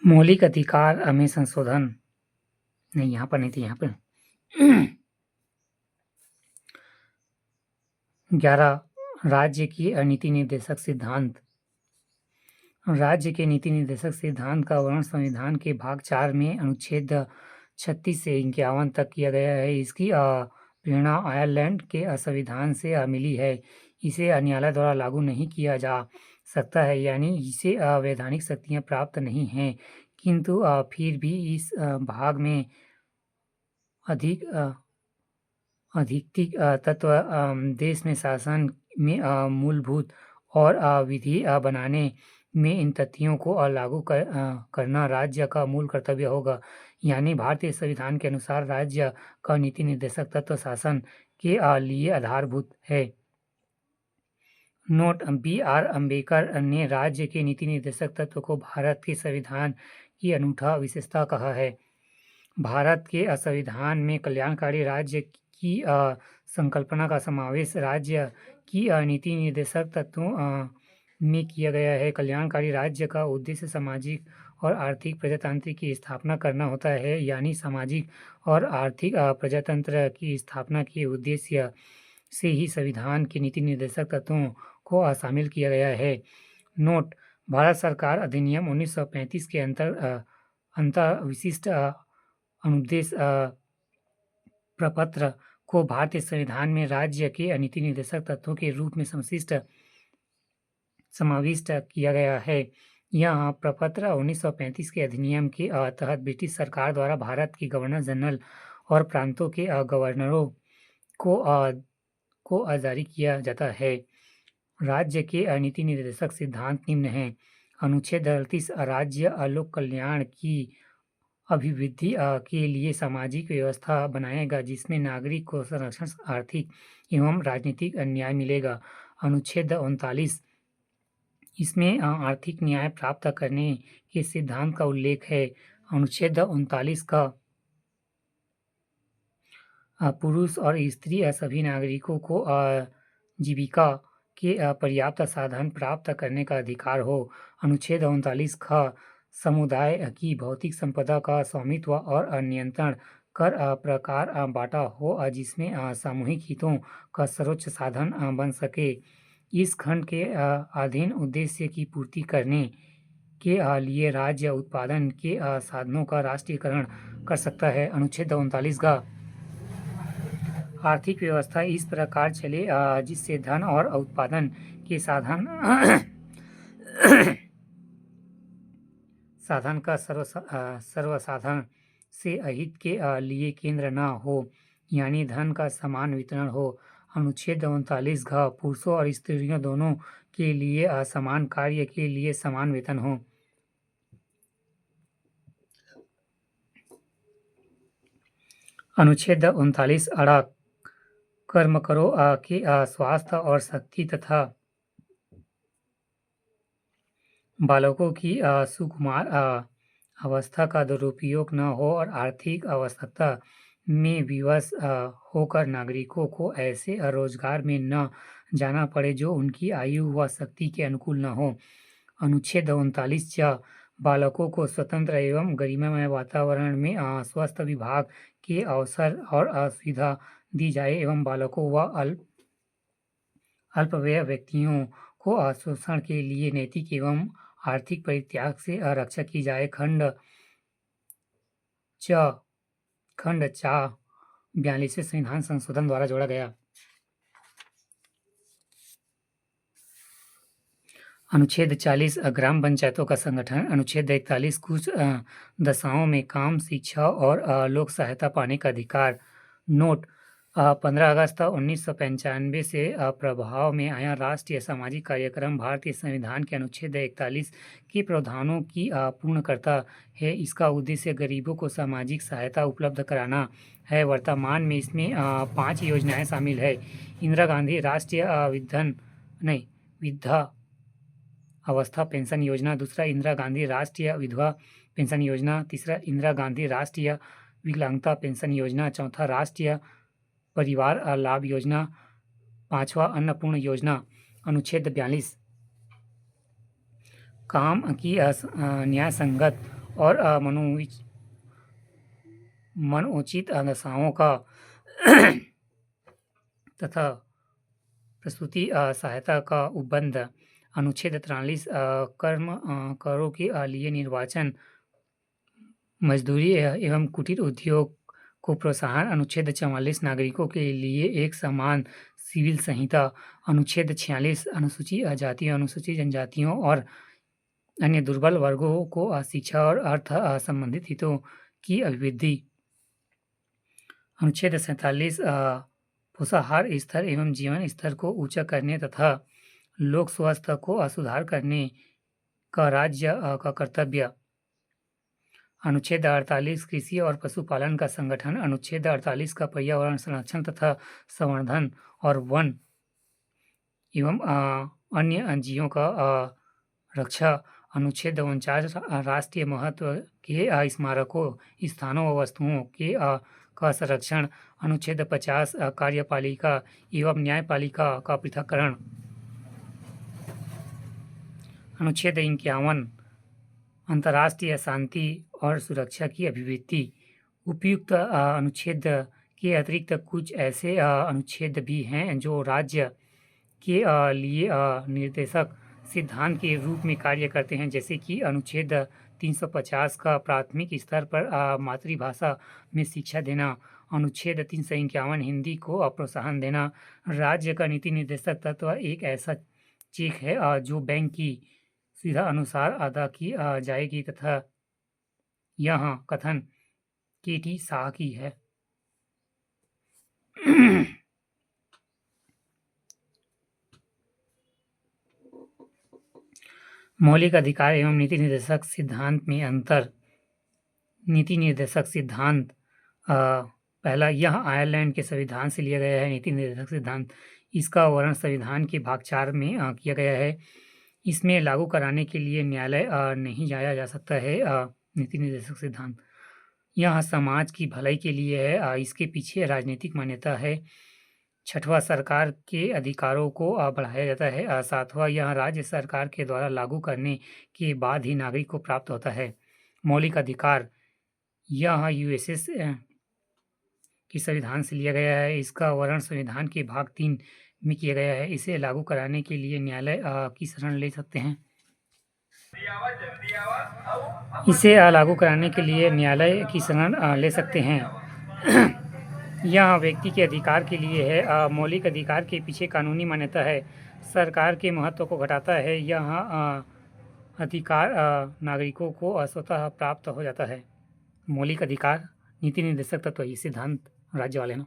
मौलिक अधिकार में संशोधन नहीं, यहाँ पर नहीं थी, यहाँ पर 11 राज्य की नीति निर्देशक सिद्धांत। राज्य के नीति निर्देशक सिद्धांत का वर्णन संविधान के भाग 4 में अनुच्छेद 36 से 51 तक किया गया है। इसकी प्रेरणा आयरलैंड के संविधान से मिली है। इसे न्यायालय द्वारा लागू नहीं किया जा सकता है, यानी इसे वैधानिक शक्तियाँ प्राप्त नहीं हैं, किंतु फिर भी इस भाग में अधिकतिक तत्व देश में शासन में मूलभूत और विधि बनाने में इन तथ्यों को लागू करना राज्य का मूल कर्तव्य होगा। यानी भारतीय संविधान के अनुसार राज्य का नीति निर्देशक तत्व शासन के लिए आधारभूत है। Note: B R. अम्बेडकर ने राज्य के नीति निर्देशक तत्व को भारत के संविधान की अनूठा विशेषता कहा है। भारत के संविधान में कल्याणकारी राज्य की संकल्पना का समावेश राज्य की नीति निर्देशक तत्वों में किया गया है। कल्याणकारी राज्य का उद्देश्य सामाजिक और आर्थिक प्रजातंत्र की स्थापना करना होता है, यानी सामाजिक और आर्थिक प्रजातंत्र की स्थापना के उद्देश्य से ही संविधान के नीति निर्देशक तत्वों को शामिल किया गया है। नोट: भारत सरकार अधिनियम 1935 के अंतर विशिष्ट अनुदेश प्रपत्र को भारतीय संविधान में राज्य के नीति निर्देशक तत्वों के रूप में समाविष्ट किया गया है। यह प्रपत्र 1935 के अधिनियम के तहत ब्रिटिश सरकार द्वारा भारत के गवर्नर जनरल और प्रांतों के गवर्नरों को जारी किया जाता है। राज्य के नीति निर्देशक सिद्धांत निम्न हैं। अनुच्छेद 38 राज्य लोक कल्याण की अभिवृद्धि के लिए सामाजिक व्यवस्था बनाएगा, जिसमें नागरिक को संरक्षण, आर्थिक एवं राजनीतिक न्याय मिलेगा। अनुच्छेद 39 इसमें आर्थिक न्याय प्राप्त करने के सिद्धांत का उल्लेख है। अनुच्छेद 39 का पुरुष और स्त्री सभी नागरिकों को जीविका के पर्याप्त साधन प्राप्त करने का अधिकार हो। अनुच्छेद 39 का समुदाय की भौतिक संपदा का स्वामित्व और नियंत्रण कर प्रकार बांटा हो, जिसमें सामूहिक हितों का सर्वोच्च साधन बन सके। इस खंड के अधीन उद्देश्य की पूर्ति करने के लिए राज्य उत्पादन के साधनों का राष्ट्रीयकरण कर सकता है। अनुच्छेद 39 का आर्थिक व्यवस्था इस प्रकार चले जिससे धन और उत्पादन के साधन का सर्वसाधारण से अहित के लिए केंद्र न हो, यानी धन का समान वितरण हो। अनुच्छेद 39 का पुरुषों और स्त्रियों दोनों के लिए समान कार्य के लिए समान वेतन हो। अनुच्छेद 39 अड़ा कर्मकरों के स्वास्थ्य और शक्ति तथा बालकों की सुकुमार अवस्था का दुरुपयोग न हो और आर्थिक आवश्यकता में विवश होकर नागरिकों को ऐसे रोजगार में न जाना पड़े जो उनकी आयु व शक्ति के अनुकूल न हो। अनुच्छेद 39 बालकों को स्वतंत्र एवं गरिमामय वातावरण में स्वास्थ्य विभाग के अवसर और सुविधा दी जाए एवं बालकों व अल्पवयस्क व्यक्तियों को शोषण के लिए नैतिक एवं आर्थिक परित्याग से रक्षा की जाए। खंड 42वें संविधान संशोधन द्वारा जोड़ा गया। अनुच्छेद 40 ग्राम पंचायतों का संगठन। अनुच्छेद 41 कुछ दशाओं में काम, शिक्षा और लोक सहायता पाने का अधिकार। नोट: 15 अगस्त 1995 से प्रभाव में आया राष्ट्रीय सामाजिक कार्यक्रम भारतीय संविधान के अनुच्छेद 41 के प्रावधानों की पूर्ण करता है। इसका उद्देश्य गरीबों को सामाजिक सहायता उपलब्ध कराना है। वर्तमान में इसमें 5 योजनाएं शामिल है। इंदिरा गांधी राष्ट्रीय वृद्धा अवस्था पेंशन योजना। दूसरा, इंदिरा गांधी राष्ट्रीय विधवा पेंशन योजना। तीसरा, इंदिरा गांधी राष्ट्रीय विकलांगता पेंशन योजना। चौथा, राष्ट्रीय परिवार लाभ योजना। पांचवा, अन्नपूर्ण योजना। अनुच्छेद 42 काम की न्याय संगत और मनोचित दशाओं का तथा प्रसूति सहायता का उपबंध। अनुच्छेद 43 करों के लिए निर्वाचन, मजदूरी एवं कुटीर उद्योग को प्रोत्साहन। अनुच्छेद 44 नागरिकों के लिए एक समान सिविल संहिता। अनुच्छेद 46 अनुसूचित जातियों, अनुसूचित जनजातियों और अन्य दुर्बल वर्गों को शिक्षा और अर्थ संबंधित हितों की अभिवृद्धि। अनुच्छेद 47 पोषाहार स्तर एवं जीवन स्तर को ऊंचा करने तथा लोक स्वास्थ्य को सुधार करने का राज्य का कर्तव्य। अनुच्छेद 48 कृषि और पशुपालन का संगठन। अनुच्छेद 48 का पर्यावरण संरक्षण तथा संवर्धन और वन एवं अन्य जीवों का रक्षा। अनुच्छेद 49 राष्ट्रीय महत्व के स्मारकों, स्थानों व वस्तुओं के का संरक्षण। अनुच्छेद 50 कार्यपालिका एवं न्यायपालिका का पृथक्करण। अनुच्छेद 51 अंतर्राष्ट्रीय शांति और सुरक्षा की अभिवृद्धि। उपयुक्त अनुच्छेद के अतिरिक्त कुछ ऐसे अनुच्छेद भी हैं जो राज्य के लिए निर्देशक सिद्धांत के रूप में कार्य करते हैं, जैसे कि अनुच्छेद 350 का प्राथमिक स्तर पर मातृभाषा में शिक्षा देना। अनुच्छेद 351 हिंदी को प्रोत्साहन देना। राज्य का नीति निर्देशक तत्व एक ऐसा चेक है जो बैंक की सुविधा अनुसार अदा की जाएगी तथा यह कथन के.टी. शाह की है। मौलिक अधिकार एवं नीति निर्देशक सिद्धांत में अंतर। नीति निर्देशक सिद्धांत पहला, यह आयरलैंड के संविधान से लिया गया है। नीति निर्देशक सिद्धांत, इसका वर्णन संविधान के भाग 4 में किया गया है। इसमें लागू कराने के लिए न्यायालय नहीं जाया जा सकता है। नीति निर्देशक सिद्धांत यह समाज की भलाई के लिए है। इसके पीछे राजनीतिक मान्यता है। छठवां, सरकार के अधिकारों को बढ़ाया जाता है। सातवां, यह राज्य सरकार के द्वारा लागू करने के बाद ही नागरिक को प्राप्त होता है। मौलिक अधिकार, यह यूएसएस के संविधान से लिया गया है। इसका वर्णन संविधान के भाग 3 में किया गया है। इसे लागू कराने के लिए न्यायालय की शरण ले सकते हैं। इसे लागू कराने के लिए न्यायालय की शरण ले सकते हैं। यह व्यक्ति के अधिकार के लिए है। मौलिक अधिकार के पीछे कानूनी मान्यता है। सरकार के महत्व को घटाता है। यह अधिकार नागरिकों को स्वतः प्राप्त हो जाता है। मौलिक अधिकार, नीति निर्देशक तत्व, ये सिद्धांत राज्य वाले ना।